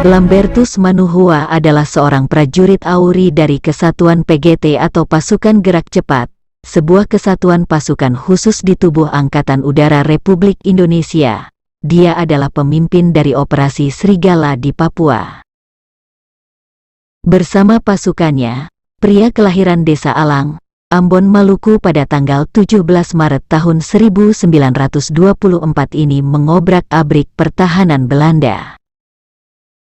Lambertus Manuhua adalah seorang prajurit AURI dari Kesatuan PGT atau Pasukan Gerak Cepat, sebuah kesatuan pasukan khusus di tubuh Angkatan Udara Republik Indonesia. Dia adalah pemimpin dari Operasi Serigala di Papua. Bersama pasukannya, pria kelahiran Desa Alang, Ambon, Maluku pada tanggal 17 Maret tahun 1924 ini mengobrak-abrik pertahanan Belanda.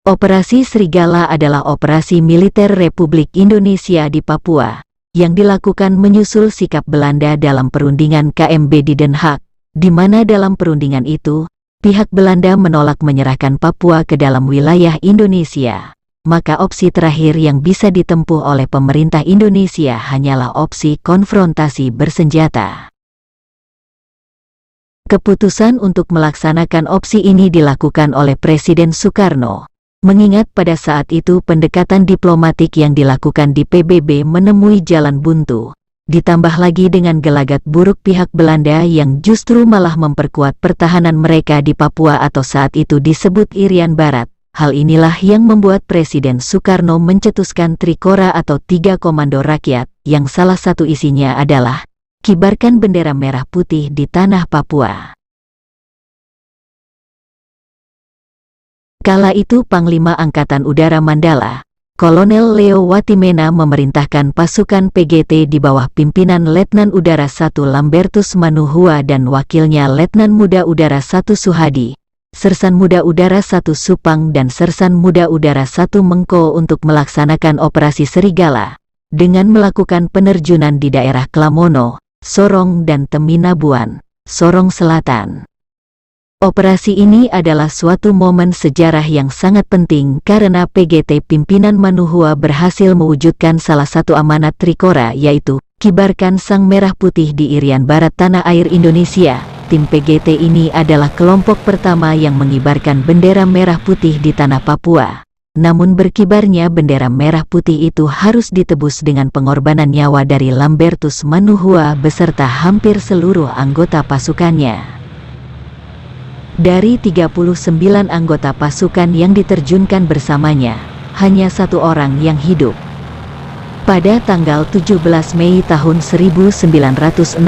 Operasi Serigala adalah operasi militer Republik Indonesia di Papua, yang dilakukan menyusul sikap Belanda dalam perundingan KMB di Den Haag, di mana dalam perundingan itu, pihak Belanda menolak menyerahkan Papua ke dalam wilayah Indonesia. Maka opsi terakhir yang bisa ditempuh oleh pemerintah Indonesia hanyalah opsi konfrontasi bersenjata. Keputusan untuk melaksanakan opsi ini dilakukan oleh Presiden Soekarno, mengingat pada saat itu pendekatan diplomatik yang dilakukan di PBB menemui jalan buntu, ditambah lagi dengan gelagat buruk pihak Belanda yang justru malah memperkuat pertahanan mereka di Papua atau saat itu disebut Irian Barat. Hal inilah yang membuat Presiden Soekarno mencetuskan Trikora atau 3 Komando Rakyat, yang salah satu isinya adalah kibarkan bendera merah putih di tanah Papua. Kala itu Panglima Angkatan Udara Mandala, Kolonel Leo Watimena memerintahkan pasukan PGT di bawah pimpinan Letnan Udara 1 Lambertus Manuhua dan wakilnya Letnan Muda Udara 1 Suhadi, Sersan Muda Udara 1 Supang dan Sersan Muda Udara 1 Mengko untuk melaksanakan operasi Serigala, dengan melakukan penerjunan di daerah Klamono, Sorong dan Teminabuan, Sorong Selatan. Operasi ini adalah suatu momen sejarah yang sangat penting karena PGT pimpinan Manuhua berhasil mewujudkan salah satu amanat Trikora, yaitu kibarkan sang merah putih di Irian Barat tanah air Indonesia. Tim PGT ini adalah kelompok pertama yang mengibarkan bendera merah putih di tanah Papua. Namun berkibarnya bendera merah putih itu harus ditebus dengan pengorbanan nyawa dari Lambertus Manuhua beserta hampir seluruh anggota pasukannya. Dari 39 anggota pasukan yang diterjunkan bersamanya, hanya 1 orang yang hidup. Pada tanggal 17 Mei tahun 1962,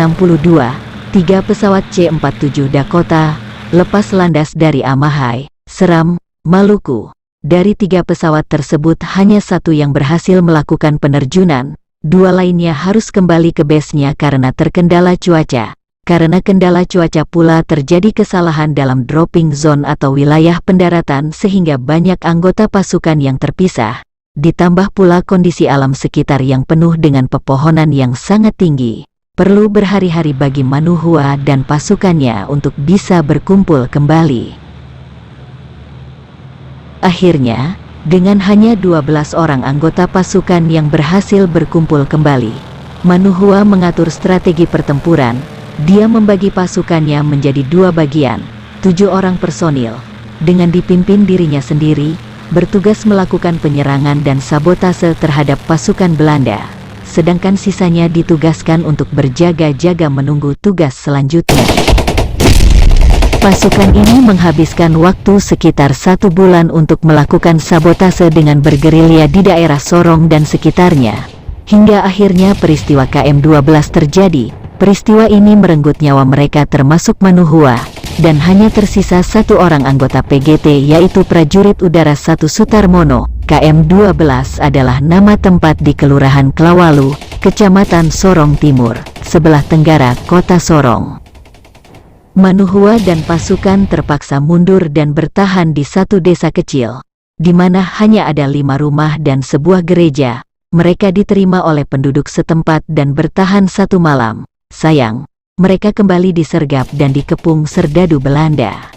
3 pesawat C-47 Dakota lepas landas dari Amahai, Seram, Maluku. Dari 3 pesawat tersebut hanya 1 yang berhasil melakukan penerjunan, 2 lainnya harus kembali ke base-nya karena terkendala cuaca. Karena kendala cuaca pula terjadi kesalahan dalam dropping zone atau wilayah pendaratan sehingga banyak anggota pasukan yang terpisah, ditambah pula kondisi alam sekitar yang penuh dengan pepohonan yang sangat tinggi. Perlu berhari-hari bagi Manuhua dan pasukannya untuk bisa berkumpul kembali. Akhirnya, dengan hanya 12 orang anggota pasukan yang berhasil berkumpul kembali, Manuhua mengatur strategi pertempuran. Dia membagi pasukannya menjadi 2 bagian, 7 orang personil, dengan dipimpin dirinya sendiri, bertugas melakukan penyerangan dan sabotase terhadap pasukan Belanda, sedangkan sisanya ditugaskan untuk berjaga-jaga menunggu tugas selanjutnya. Pasukan ini menghabiskan waktu sekitar 1 bulan untuk melakukan sabotase dengan bergerilya di daerah Sorong dan sekitarnya, hingga akhirnya peristiwa KM-12 terjadi. Peristiwa ini merenggut nyawa mereka termasuk Manuhua, dan hanya tersisa 1 orang anggota PGT yaitu prajurit udara 1 Sutarmono. KM-12 adalah nama tempat di Kelurahan Klawalu, Kecamatan Sorong Timur, sebelah tenggara kota Sorong. Manuhua dan pasukan terpaksa mundur dan bertahan di 1 desa kecil, di mana hanya ada 5 rumah dan sebuah gereja. Mereka diterima oleh penduduk setempat dan bertahan 1 malam. Sayang, mereka kembali disergap dan dikepung serdadu Belanda.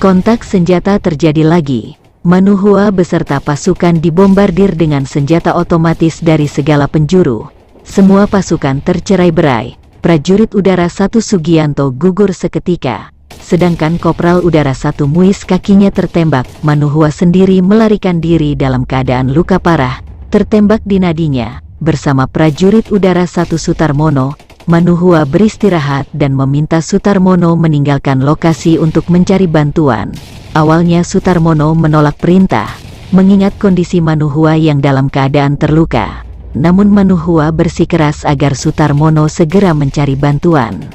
Kontak senjata terjadi lagi. Manuhua beserta pasukan dibombardir dengan senjata otomatis dari segala penjuru. Semua pasukan tercerai-berai. Prajurit udara 1 Sugianto gugur seketika, sedangkan Kopral Udara 1 Muiz kakinya tertembak. Manuhua sendiri melarikan diri dalam keadaan luka parah, tertembak di nadinya, bersama prajurit udara 1 Sutarmono, Manuhua beristirahat dan meminta Sutarmono meninggalkan lokasi untuk mencari bantuan. Awalnya Sutarmono menolak perintah, mengingat kondisi Manuhua yang dalam keadaan terluka. Namun Manuhua bersikeras agar Sutarmono segera mencari bantuan.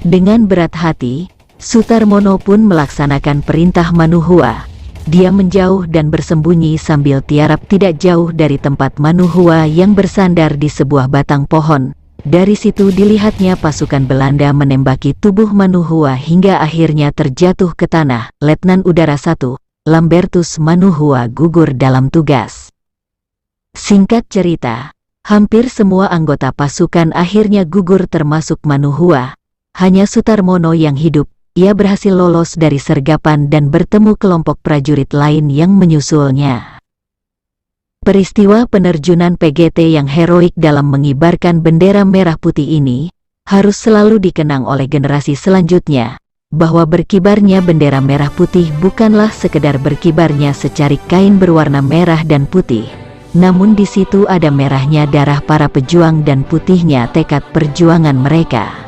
Dengan berat hati, Sutarmono pun melaksanakan perintah Manuhua. Dia menjauh dan bersembunyi sambil tiarap tidak jauh dari tempat Manuhua yang bersandar di sebuah batang pohon. Dari situ dilihatnya pasukan Belanda menembaki tubuh Manuhua hingga akhirnya terjatuh ke tanah. Letnan Udara 1, Lambertus Manuhua gugur dalam tugas. Singkat cerita, hampir semua anggota pasukan akhirnya gugur termasuk Manuhua. Hanya Sutarmono yang hidup. Ia berhasil lolos dari sergapan dan bertemu kelompok prajurit lain yang menyusulnya. Peristiwa penerjunan PGT yang heroik dalam mengibarkan bendera merah putih ini harus selalu dikenang oleh generasi selanjutnya, bahwa berkibarnya bendera merah putih bukanlah sekedar berkibarnya secarik kain berwarna merah dan putih, namun di situ ada merahnya darah para pejuang dan putihnya tekad perjuangan mereka.